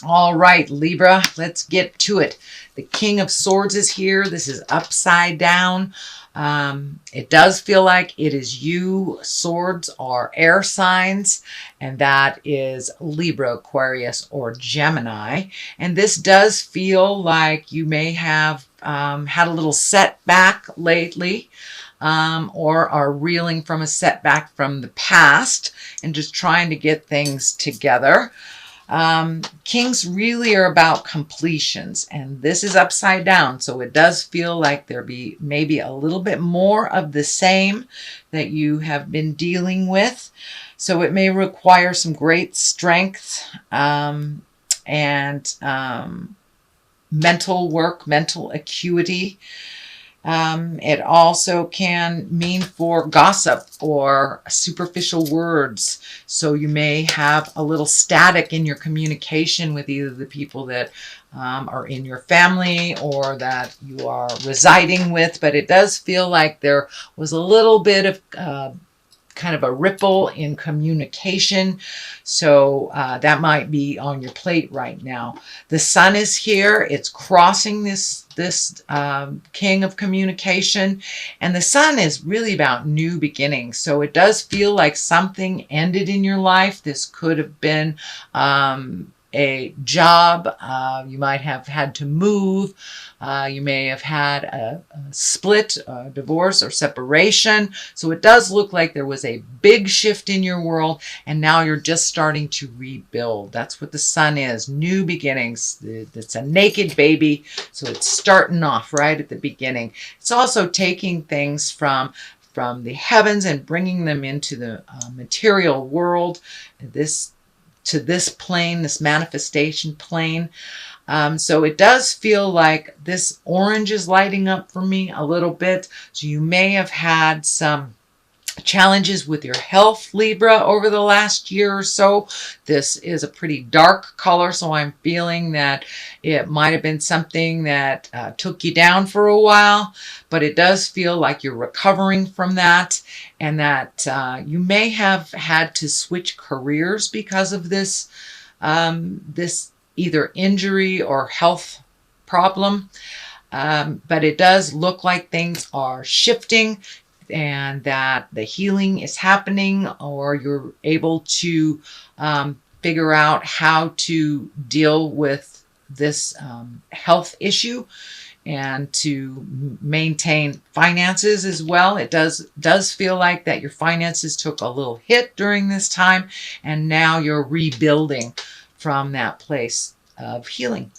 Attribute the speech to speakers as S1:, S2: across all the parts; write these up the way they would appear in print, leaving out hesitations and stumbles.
S1: All right, Libra, let's get to it. The King of Swords is here. This is upside down. It does feel like it is you. Swords are air signs, and that is Libra, Aquarius, or Gemini. And this does feel like you may have had a little setback lately. Or are reeling from a setback from the past and just trying to get things together. Kings really are about completions, and this is upside down, so it does feel like there be maybe a little bit more of the same that you have been dealing with. So it may require some great strength and mental work, mental acuity. It also can mean for gossip or superficial words. So you may have a little static in your communication with either the people that are in your family or that you are residing with. But it does feel like there was a little bit of kind of a ripple in communication. So that might be on your plate right now. The sun is here. It's crossing this king of communication, and the sun is really about new beginnings. So it does feel like something ended in your life. This could have been a job. You might have had to move. You may have had a split, a divorce, or separation. So it does look like there was a big shift in your world, and now you're just starting to rebuild. That's what the sun is, new beginnings. It's a naked baby, so it's starting off right at the beginning. It's also taking things from the heavens and bringing them into the material world. To this plane, this manifestation plane. So it does feel like this orange is lighting up for me a little bit. So you may have had some challenges with your health, Libra, over the last year or so. This is a pretty dark color, so I'm feeling that it might have been something that took you down for a while, but it does feel like you're recovering from that, and that you may have had to switch careers because of this this either injury or health problem. But it does look like things are shifting and that the healing is happening, or you're able to figure out how to deal with this health issue and to maintain finances as well. It does feel like that your finances took a little hit during this time, and now you're rebuilding from that place of healing.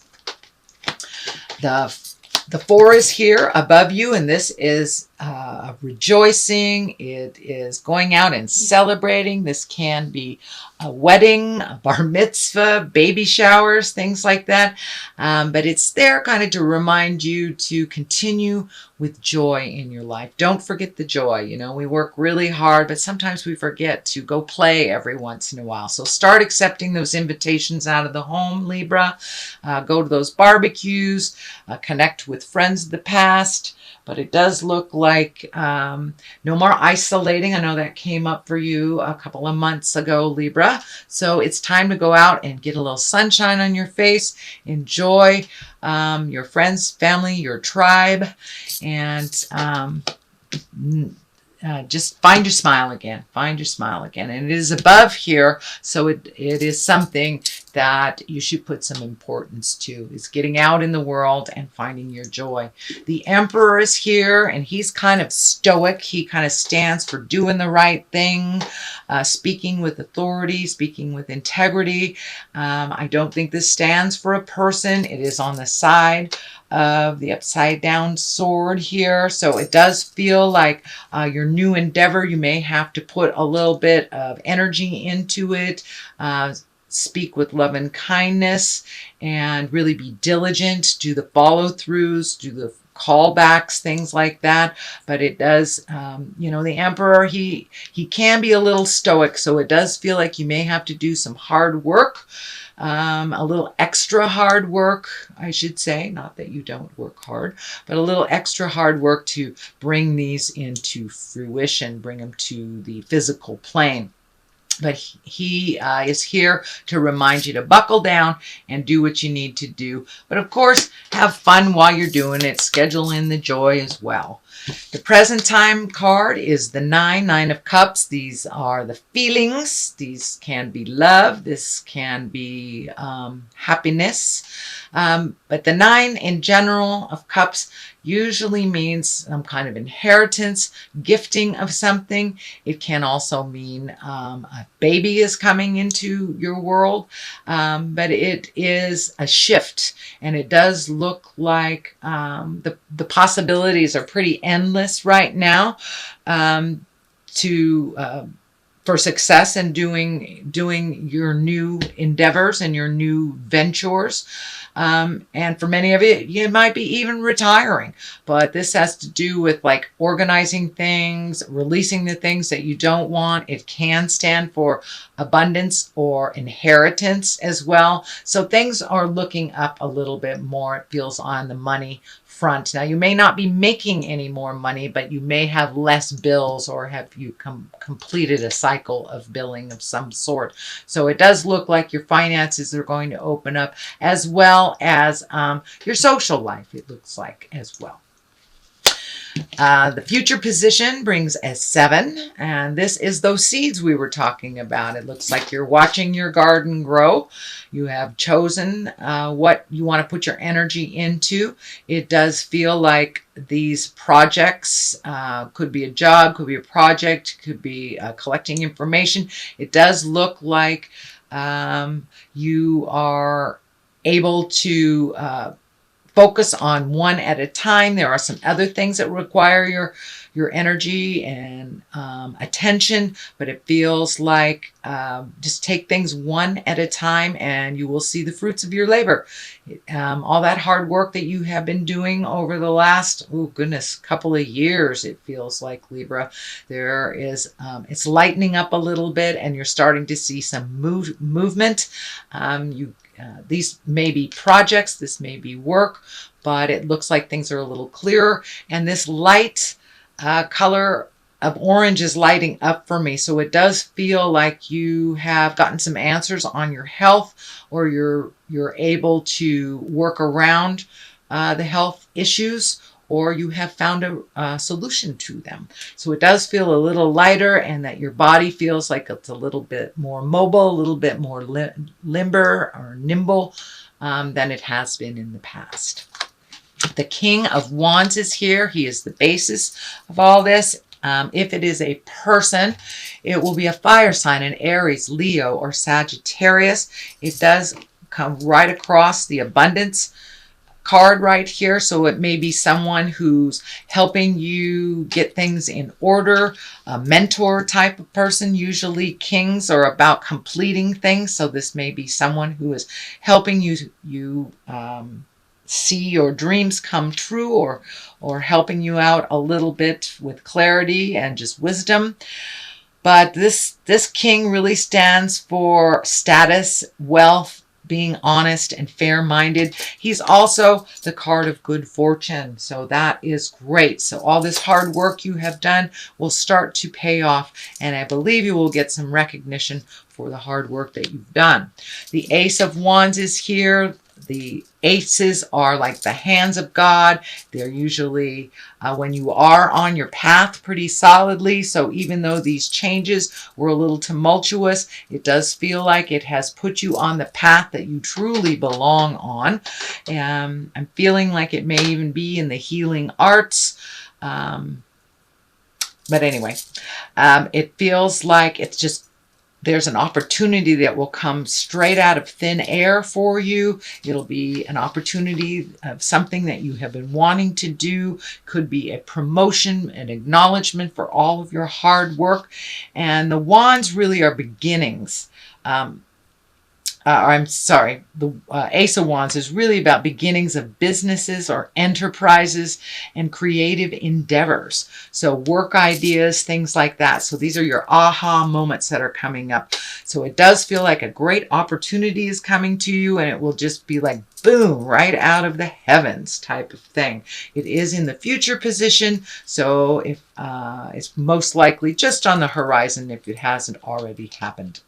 S1: The 4 is here above you, and this is rejoicing. It is going out and celebrating. This can be a wedding, a bar mitzvah, baby showers, things like that. But it's there kind of to remind you to continue with joy in your life. Don't forget the joy. You know, we work really hard, but sometimes we forget to go play every once in a while. So start accepting those invitations out of the home, Libra. Go to those barbecues, connect with friends of the past. But it does look like no more isolating. I know that came up for you a couple of months ago, Libra. So it's time to go out and get a little sunshine on your face. Enjoy your friends, family, your tribe, and just find your smile again. Find your smile again. And it is above here, so it is something that you should put some importance to. Is getting out in the world and finding your joy. The Emperor is here, and he's kind of stoic. He kind of stands for doing the right thing, speaking with authority, speaking with integrity. I don't think this stands for a person. It is on the side of the upside down sword here. So it does feel like your new endeavor, you may have to put a little bit of energy into it. Speak with love and kindness, and really be diligent. Do the follow-throughs, do the callbacks, things like that. But it does, the Emperor, he can be a little stoic, so it does feel like you may have to do some hard work, a little extra hard work, I should say. Not that you don't work hard, but a little extra hard work to bring these into fruition, bring them to the physical plane. But he is here to remind you to buckle down and do what you need to do. But of course, have fun while you're doing it. Schedule in the joy as well. The present time card is the Nine of Cups. These are the feelings. These can be love. This can be happiness. But the 9 in general of Cups usually means some kind of inheritance, gifting of something. It can also mean a baby is coming into your world, but it is a shift, and it does look like the possibilities are pretty endless right now for success in doing your new endeavors and your new ventures. And for many of you might be even retiring, but this has to do with like organizing things, releasing the things that you don't want. It can stand for abundance or inheritance as well. So things are looking up a little bit more, it feels, on the money front. Now, you may not be making any more money, but you may have less bills, or have you completed a cycle of billing of some sort. So it does look like your finances are going to open up, as well as your social life, it looks like, as well. The future position brings a 7, and this is those seeds we were talking about. It looks like you're watching your garden grow. You have chosen what you want to put your energy into. It does feel like these projects could be a job, could be a project, could be collecting information. It does look like you are able to focus on one at a time. There are some other things that require your energy and attention, but it feels like just take things one at a time and you will see the fruits of your labor. All that hard work that you have been doing over the last, couple of years, it feels like, Libra, there is, it's lightening up a little bit, and you're starting to see some movement. These may be projects, this may be work, but it looks like things are a little clearer. And this light color of orange is lighting up for me. So it does feel like you have gotten some answers on your health, or you're able to work around the health issues, or you have found a solution to them. So it does feel a little lighter, and that your body feels like it's a little bit more mobile, a little bit more limber or nimble than it has been in the past. The King of Wands is here. He is the basis of all this. If it is a person, it will be a fire sign, an Aries, Leo, or Sagittarius. It does come right across the abundance card right here. So it may be someone who's helping you get things in order, a mentor type of person. Usually kings are about completing things. So this may be someone who is helping you see your dreams come true, or helping you out a little bit with clarity and just wisdom. But this king really stands for status, wealth, being honest and fair-minded. He's also the card of good fortune. So that is great. So all this hard work you have done will start to pay off. And I believe you will get some recognition for the hard work that you've done. The Ace of Wands is here. The aces are like the hands of God. They're usually when you are on your path pretty solidly. So even though these changes were a little tumultuous, it does feel like it has put you on the path that you truly belong on. I'm feeling like it may even be in the healing arts. But anyway, it feels like it's just, there's an opportunity that will come straight out of thin air for you. It'll be an opportunity of something that you have been wanting to do. Could be a promotion, an acknowledgement for all of your hard work. And the wands really are beginnings. I'm sorry, the Ace of Wands is really about beginnings of businesses or enterprises and creative endeavors. So work ideas, things like that. So these are your aha moments that are coming up. So it does feel like a great opportunity is coming to you, and it will just be like boom, right out of the heavens type of thing. It is in the future position, so if it's most likely just on the horizon if it hasn't already happened.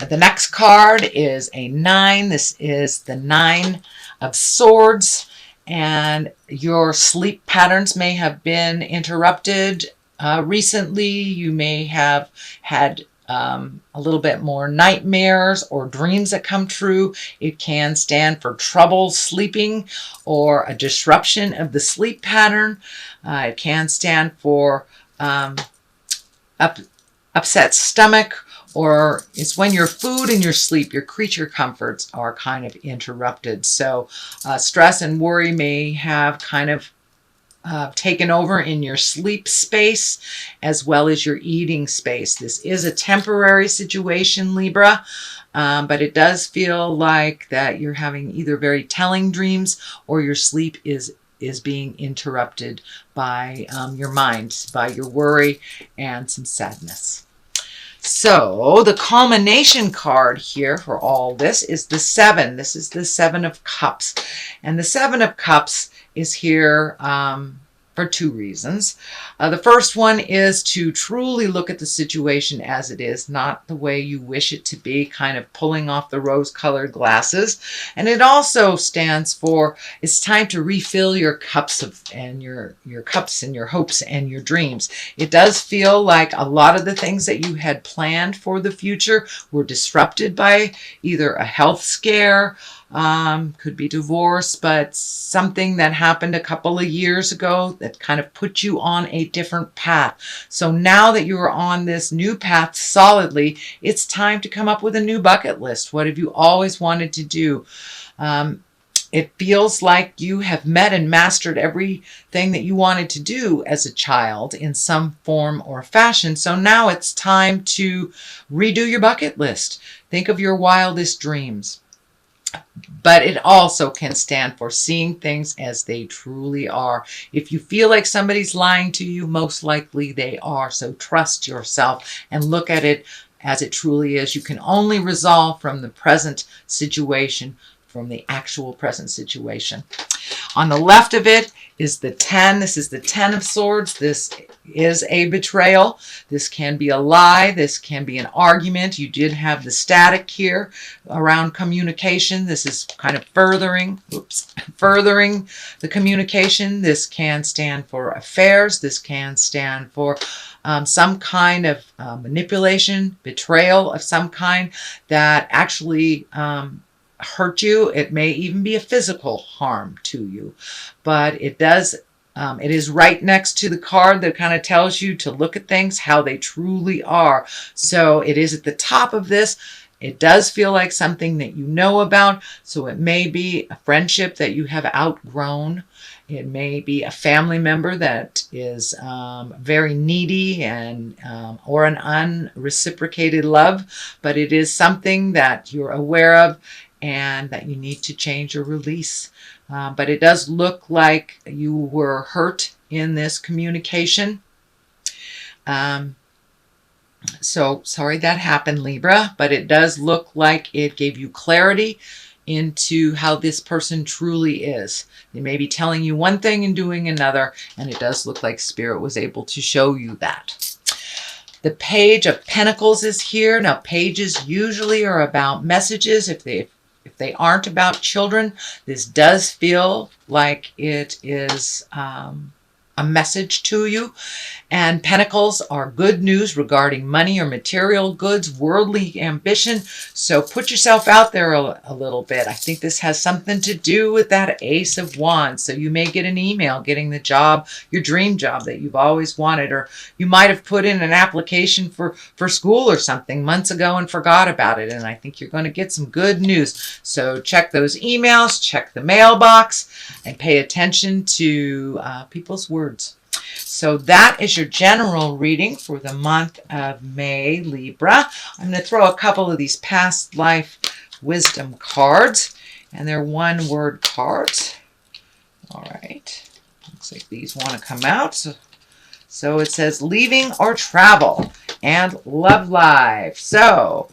S1: The next card is a 9. This is the 9 of Swords, and your sleep patterns may have been interrupted recently. You may have had a little bit more nightmares or dreams that come true. It can stand for trouble sleeping or a disruption of the sleep pattern. It can stand for upset stomach, or it's when your food and your sleep, your creature comforts are kind of interrupted. So stress and worry may have kind of taken over in your sleep space as well as your eating space. This is a temporary situation, Libra, but it does feel like that you're having either very telling dreams or your sleep is being interrupted by your mind, by your worry and some sadness. So the culmination card here for all this is the 7. This is the 7 of Cups. And the 7 of Cups is here for 2 reasons. The first one is to truly look at the situation as it is, not the way you wish it to be, kind of pulling off the rose-colored glasses. And it also stands for it's time to refill your cups and your cups and your hopes and your dreams. It does feel like a lot of the things that you had planned for the future were disrupted by either a health scare, could be divorce, but something that happened a couple of years ago that kind of put you on a different path. So now that you are on this new path solidly, it's time to come up with a new bucket list. What have you always wanted to do? It feels like you have met and mastered everything that you wanted to do as a child in some form or fashion. So now it's time to redo your bucket list. Think of your wildest dreams. But it also can stand for seeing things as they truly are. If you feel like somebody's lying to you, most likely they are. So trust yourself and look at it as it truly is. You can only resolve from the present situation, from the actual present situation. On the left of it is the 10. This is the 10 of Swords. This is a betrayal. This can be a lie. This can be an argument. You did have the static here around communication. This is kind of furthering the communication. This can stand for affairs. This can stand for some kind of manipulation, betrayal of some kind that actually hurt you. It may even be a physical harm to you, but it does it is right next to the card that kind of tells you to look at things how they truly are. So it is at the top of this. It does feel like something that you know about. So it may be a friendship that you have outgrown. It may be a family member that is very needy and or an unreciprocated love, but it is something that you're aware of and that you need to change or release. But it does look like you were hurt in this communication. So sorry that happened, Libra, but it does look like it gave you clarity into how this person truly is. They may be telling you one thing and doing another, and it does look like Spirit was able to show you that. The Page of Pentacles is here. Now, pages usually are about messages. If they aren't about children, this does feel like it is a message to you. And pentacles are good news regarding money or material goods, worldly ambition. So put yourself out there a little bit. I think this has something to do with that Ace of Wands. So you may get an email getting the job, your dream job that you've always wanted, or you might have put in an application for school or something months ago and forgot about it. And I think you're going to get some good news. So check those emails, check the mailbox, and pay attention to people's words. So that is your general reading for the month of May, Libra. I'm going to throw a couple of these past life wisdom cards, and they're one-word cards. All right. Looks like these want to come out. So it says leaving or travel and love life. So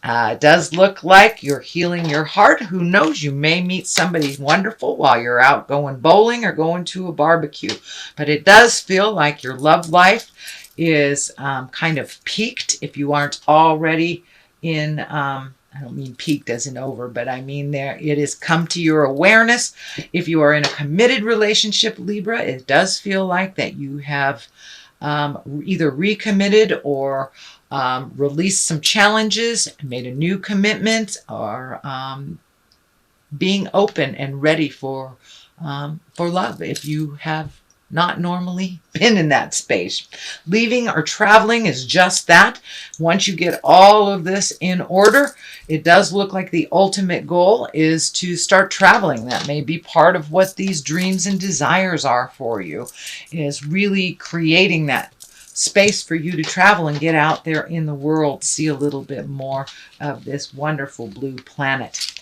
S1: it does look like you're healing your heart. Who knows? You may meet somebody wonderful while you're out going bowling or going to a barbecue. But it does feel like your love life is kind of peaked if you aren't already in, I don't mean peaked as in over, but I mean there it has come to your awareness. If you are in a committed relationship, Libra, it does feel like that you have either recommitted or released some challenges, made a new commitment, or being open and ready for love if you have not normally been in that space. Leaving or traveling is just that. Once you get all of this in order, it does look like the ultimate goal is to start traveling. That may be part of what these dreams and desires are for you, is really creating that space for you to travel and get out there in the world, see a little bit more of this wonderful blue planet.